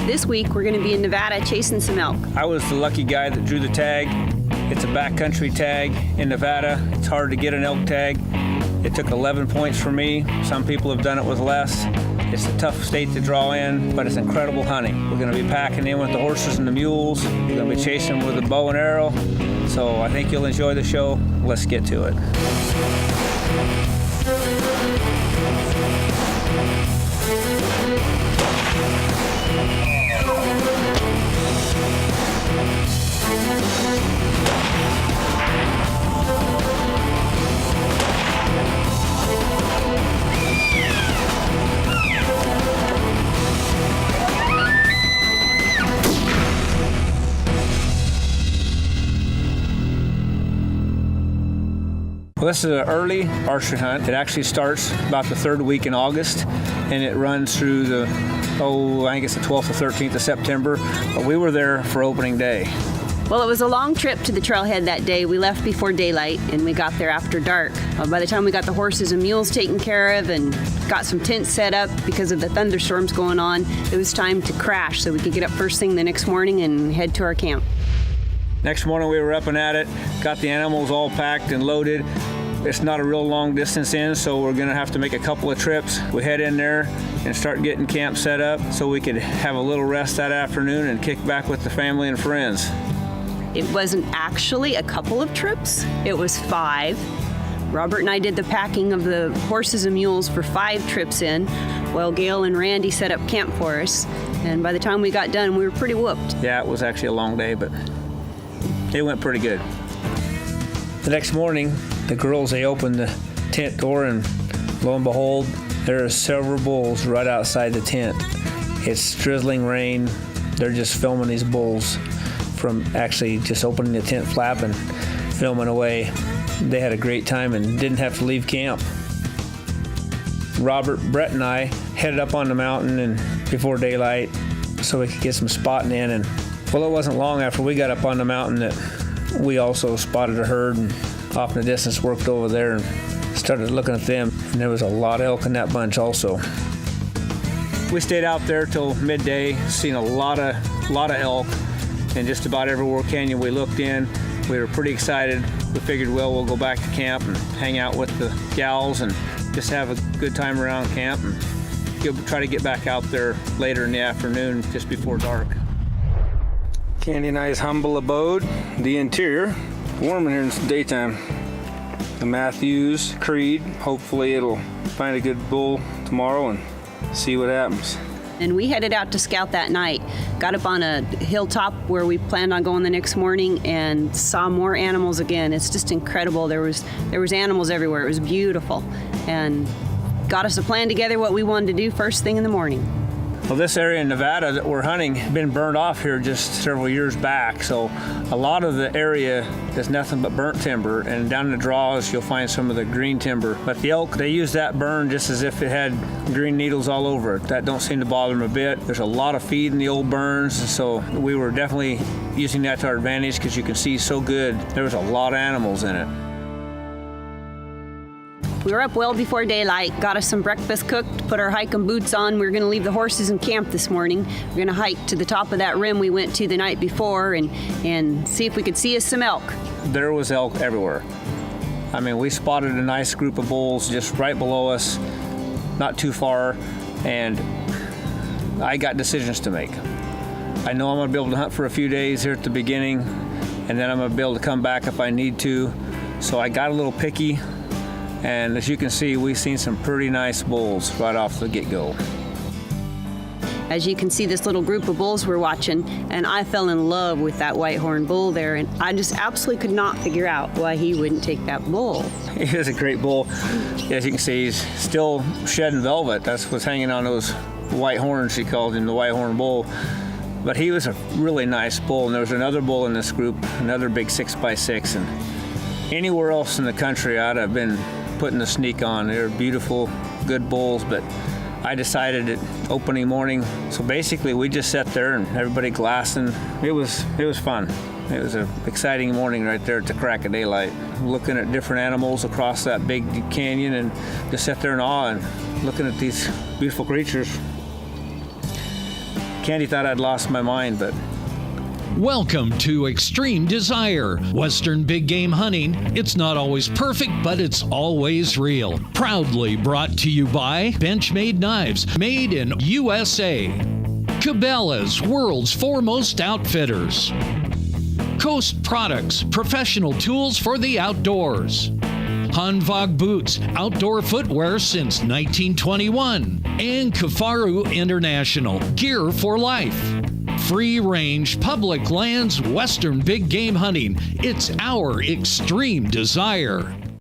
This week, we're going to be in Nevada chasing some elk. I was the lucky guy that drew the tag. It's a backcountry tag in Nevada. It's hard to get an elk tag. It took 11 points for me. Some people have done it with less. It's a tough state to draw in, but it's incredible hunting. We're going to be packing in with the horses and the mules. We're going to be chasing with a bow and arrow. So I think you'll enjoy the show. Let's get to it. Well, this is an early archery hunt. It actually starts about the third week in August, and it runs through the, I think it's the 12th or 13th of September. But we were there for opening day. Well, it was a long trip to the trailhead that day. We left before daylight, and we got there after dark. By the time we got the horses and mules taken care of and got some tents set up because of the thunderstorms going on, it was time to crash so we could get up first thing the next morning and head to our camp. Next morning we were up and at it, got the animals all packed and loaded. It's not a real long distance in, so we're gonna have to make a couple of trips. We head in there and start getting camp set up so we could have a little rest that afternoon and kick back with the family and friends. It wasn't actually a couple of trips, it was 5. Robert and I did the packing of the horses and mules for 5 trips in, while Gail and Randy set up camp for us. And by the time we got done, we were pretty whooped. Yeah, it was actually a long day, but it went pretty good. The next morning, the girls, they opened the tent door, and lo and behold, there are several bulls right outside the tent. It's drizzling rain. They're just filming these bulls from actually just opening the tent flap and filming away. They had a great time and didn't have to leave camp. Robert, Brett, and I headed up on the mountain and before daylight so we could get some spotting in. And well, it wasn't long after we got up on the mountain that we also spotted a herd, and off in the distance worked over there and started looking at them. And there was a lot of elk in that bunch also. We stayed out there till midday, seen a lot of elk in just about every war canyon we looked in. We were pretty excited. We figured, well, we'll go back to camp and hang out with the gals and just have a good time around camp and try to get back out there later in the afternoon, just before dark. Candy and I's humble abode, the interior. Warm in here in the daytime. The Matthews Creed. Hopefully it'll find a good bull tomorrow and see what happens. And we headed out to scout that night. Got up on a hilltop where we planned on going the next morning and saw more animals again. It's just incredible. There was animals everywhere. It was beautiful. And got us a plan together what we wanted to do first thing in the morning. Well, this area in Nevada that we're hunting has been burned off here just several years back, so a lot of the area is nothing but burnt timber, and down the draws you'll find some of the green timber. But the elk, they use that burn just as if it had green needles all over it. That don't seem to bother them a bit. There's a lot of feed in the old burns, so we were definitely using that to our advantage because you can see so good. There was a lot of animals in it. We were up well before daylight, got us some breakfast cooked, put our hiking boots on. We were going to leave the horses in camp this morning. We're going to hike to the top of that rim we went to the night before and see if we could see us some elk. There was elk everywhere. I mean, we spotted a nice group of bulls just right below us, not too far, and I got decisions to make. I know I'm going to be able to hunt for a few days here at the beginning, and then I'm going to be able to come back if I need to. So I got a little picky. And as you can see, we've seen some pretty nice bulls right off the get-go. As you can see, this little group of bulls we're watching, and I fell in love with that white horn bull there, and I just absolutely could not figure out why he wouldn't take that bull. He is a great bull. As you can see, he's still shedding velvet. That's what's hanging on those white horns, she called him the white horn bull. But he was a really nice bull, and there was another bull in this group, another big 6x6, and anywhere else in the country I'd have been putting the sneak on. They're beautiful, good bulls, but I decided at opening morning. So basically we just sat there and everybody glassing. It was fun. It was an exciting morning right there at the crack of daylight, looking at different animals across that big canyon and just sat there in awe and looking at these beautiful creatures. Candy thought I'd lost my mind, but Welcome to Extreme Desire, Western big game hunting. It's not always perfect, but it's always real. Proudly brought to you by Benchmade Knives, made in USA. Cabela's, world's foremost outfitters. Coast Products, professional tools for the outdoors. Hanwag Boots, outdoor footwear since 1921. And Kafaru International, gear for life. Free range, public lands, Western big game hunting. It's our extreme desire.